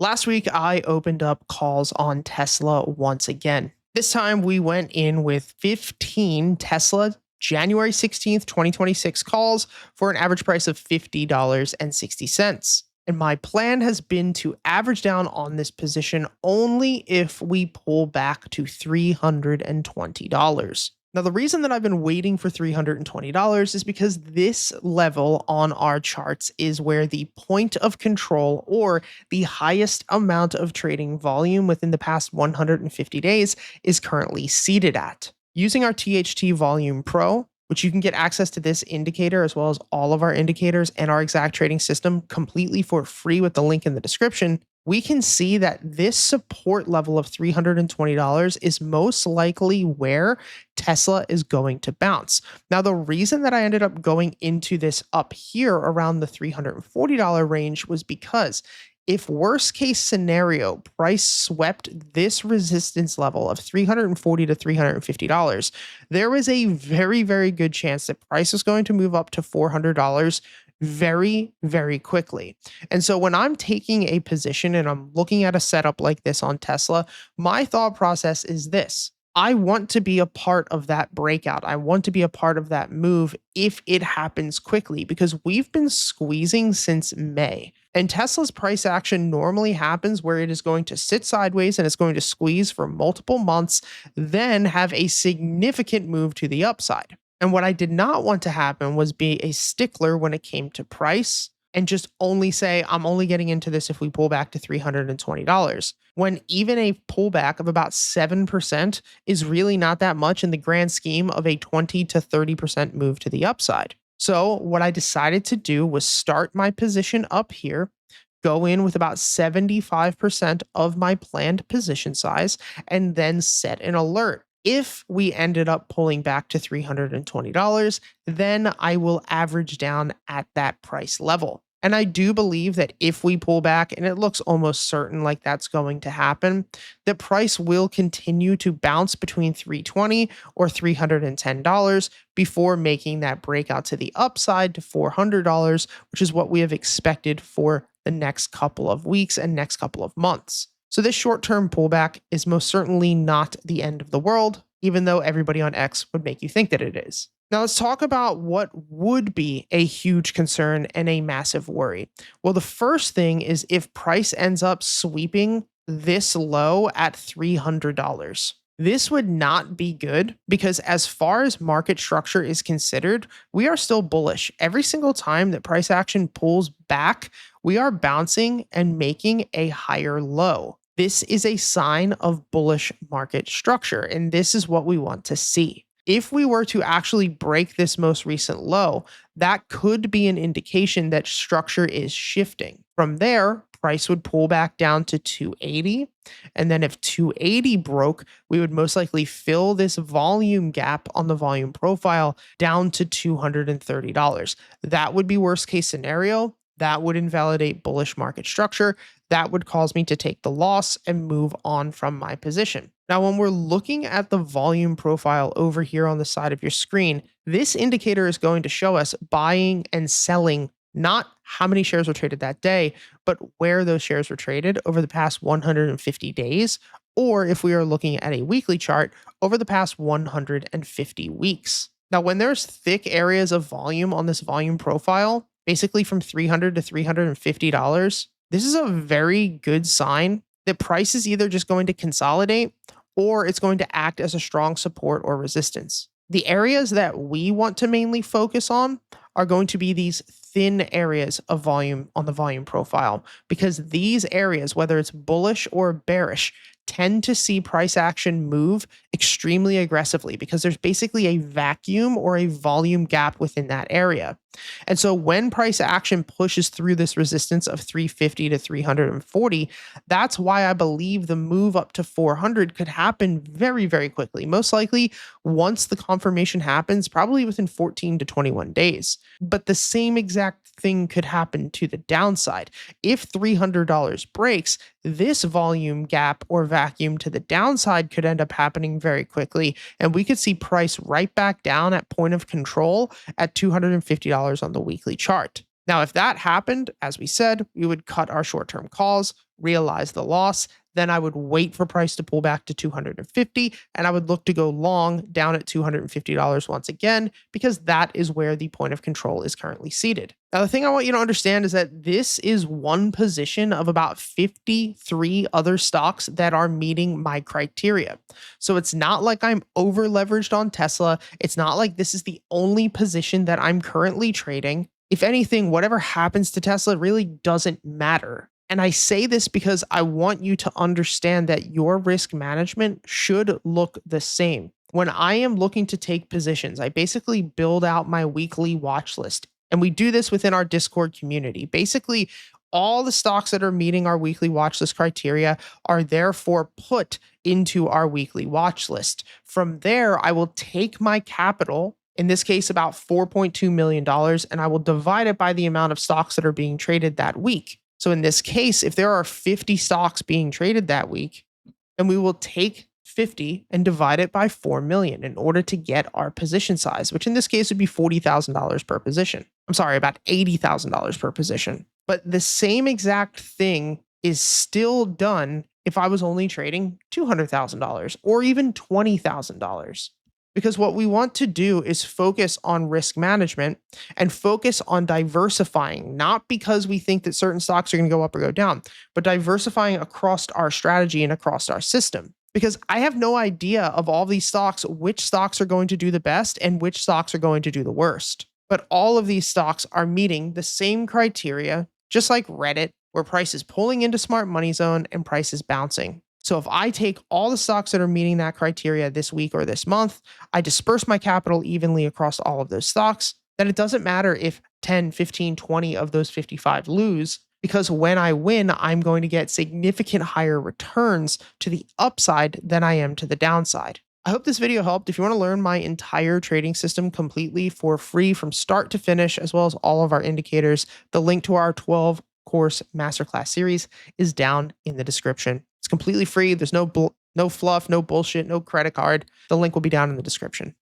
Last week, I opened up calls on Tesla once again. This time, we went in with 15 Tesla January 16th, 2026 calls for an average price of $50.60. And my plan has been to average down on this position only if we pull back to $320. Now, the reason that I've been waiting for $320 is because this level on our charts is where the point of control, or the highest amount of trading volume within the past 150 days, is currently seated at. Using our THT Volume Pro, which you can get access to this indicator as well as all of our indicators and our exact trading system completely for free with the link in the description, we can see that this support level of $320 is most likely where Tesla is going to bounce. Now, the reason that I ended up going into this up here around the $340 range was because if worst case scenario price swept this resistance level of $340 to $350, there is a very, very good chance that price is going to move up to $400 very, very quickly. And so when I'm taking a position and I'm looking at a setup like this on Tesla, my thought process is this. I want to be a part of that breakout. I want to be a part of that move if it happens quickly, because we've been squeezing since May. And Tesla's price action normally happens where it is going to sit sideways and it's going to squeeze for multiple months, then have a significant move to the upside. And what I did not want to happen was be a stickler when it came to price and just only say, I'm only getting into this if we pull back to $320. When even a pullback of about 7% is really not that much in the grand scheme of a 20 to 30% move to the upside. So what I decided to do was start my position up here, go in with about 75% of my planned position size, and then set an alert. If we ended up pulling back to $320, then I will average down at that price level. And I do believe that if we pull back, and it looks almost certain like that's going to happen, the price will continue to bounce between $320 or $310 before making that breakout to the upside to $400, which is what we have expected for the next couple of weeks and next couple of months. So this short-term pullback is most certainly not the end of the world, even though everybody on X would make you think that it is. Now let's talk about what would be a huge concern and a massive worry. Well, the first thing is if price ends up sweeping this low at $300. This would not be good because as far as market structure is considered, we are still bullish. Every single time that price action pulls back, we are bouncing and making a higher low. This is a sign of bullish market structure, and this is what we want to see. If we were to actually break this most recent low, that could be an indication that structure is shifting. From there, price would pull back down to 280. And then if 280 broke, we would most likely fill this volume gap on the volume profile down to $230. That would be worst case scenario. That would invalidate bullish market structure. That would cause me to take the loss and move on from my position. Now, when we're looking at the volume profile over here on the side of your screen, this indicator is going to show us buying and selling, not how many shares were traded that day, but where those shares were traded over the past 150 days, or if we are looking at a weekly chart, over the past 150 weeks. Now, when there's thick areas of volume on this volume profile, basically from $300 to $350, this is a very good sign that price is either just going to consolidate or it's going to act as a strong support or resistance. The areas that we want to mainly focus on are going to be these thin areas of volume on the volume profile, because these areas, whether it's bullish or bearish, tend to see price action move extremely aggressively because there's basically a vacuum or a volume gap within that area. And so when price action pushes through this resistance of 350 to 340, that's why I believe the move up to 400 could happen very, very quickly. Most likely once the confirmation happens, probably within 14 to 21 days. But the same exact thing could happen to the downside. If $300 breaks, this volume gap or vacuum to the downside could end up happening very quickly, and we could see price right back down at point of control at $250 on the weekly chart. Now, if that happened, as we said, we would cut our short-term calls. realize the loss. Then I would wait for price to pull back to 250 and I would look to go long down at $250 once again, because that is where the point of control is currently seated. Now, the thing I want you to understand is that this is one position of about 53 other stocks that are meeting my criteria. So it's not like I'm over leveraged on Tesla. It's not like this is the only position that I'm currently trading. If anything, whatever happens to Tesla really doesn't matter. And I say this because I want you to understand that your risk management should look the same. When I am looking to take positions, I basically build out my weekly watch list. And we do this within our Discord community. Basically, all the stocks that are meeting our weekly watch list criteria are therefore put into our weekly watch list. From there, I will take my capital, in this case, about $4.2 million, and I will divide it by the amount of stocks that are being traded that week. So in this case, if there are 50 stocks being traded that week, then we will take 50 and divide it by 4 million in order to get our position size, which in this case would be $40,000 per position. I'm sorry, about $80,000 per position. But the same exact thing is still done if I was only trading $200,000 or even $20,000. Because what we want to do is focus on risk management and focus on diversifying, not because we think that certain stocks are going to go up or go down, but diversifying across our strategy and across our system. Because I have no idea of all these stocks, which stocks are going to do the best and which stocks are going to do the worst. But all of these stocks are meeting the same criteria, just like Reddit, where price is pulling into smart money zone and price is bouncing. So if I take all the stocks that are meeting that criteria this week or this month, I disperse my capital evenly across all of those stocks, then it doesn't matter if 10, 15, 20 of those 55 lose, because when I win, I'm going to get significant higher returns to the upside than I am to the downside. I hope this video helped. If you want to learn my entire trading system completely for free from start to finish, as well as all of our indicators, the link to our 12 course masterclass series is down in the description. It's completely free. There's no fluff, no bullshit, no credit card. The link will be down in the description.